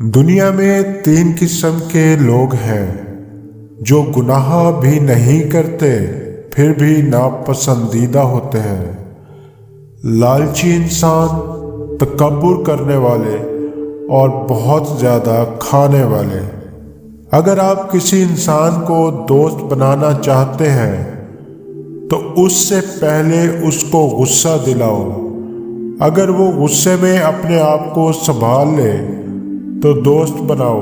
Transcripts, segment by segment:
دنیا میں 3 قسم کے لوگ ہیں جو گناہ بھی نہیں کرتے پھر بھی ناپسندیدہ ہوتے ہیں۔ لالچی انسان، تکبر کرنے والے اور بہت زیادہ کھانے والے۔ اگر آپ کسی انسان کو دوست بنانا چاہتے ہیں تو اس سے پہلے اس کو غصہ دلاؤ۔ اگر وہ غصے میں اپنے آپ کو سنبھال لے تو دوست بناؤ،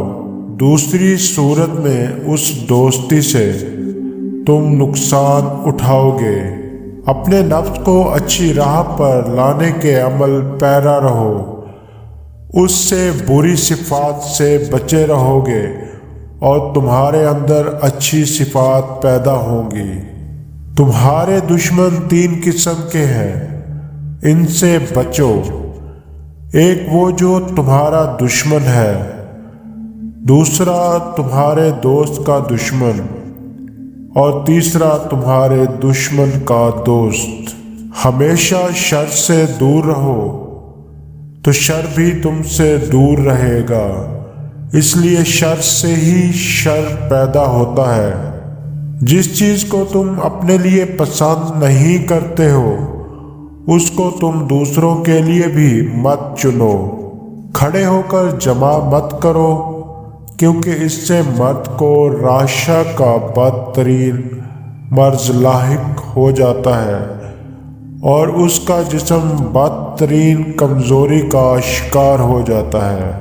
دوسری صورت میں اس دوستی سے تم نقصان اٹھاؤ گے۔ اپنے نفس کو اچھی راہ پر لانے کے عمل پیرا رہو، اس سے بری صفات سے بچے رہو گے اور تمہارے اندر اچھی صفات پیدا ہوں گی۔ تمہارے دشمن 3 قسم کے ہیں، ان سے بچو۔ ایک وہ جو تمہارا دشمن ہے، دوسرا تمہارے دوست کا دشمن اور تیسرا تمہارے دشمن کا دوست۔ ہمیشہ شر سے دور رہو تو شر بھی تم سے دور رہے گا، اس لیے شر سے ہی شر پیدا ہوتا ہے۔ جس چیز کو تم اپنے لیے پسند نہیں کرتے ہو اس کو تم دوسروں کے لیے بھی مت چنو۔ کھڑے ہو کر جمع مت کرو، کیونکہ اس سے مرد کو راشا کا بدترین مرض لاحق ہو جاتا ہے اور اس کا جسم بدترین کمزوری کا شکار ہو جاتا ہے۔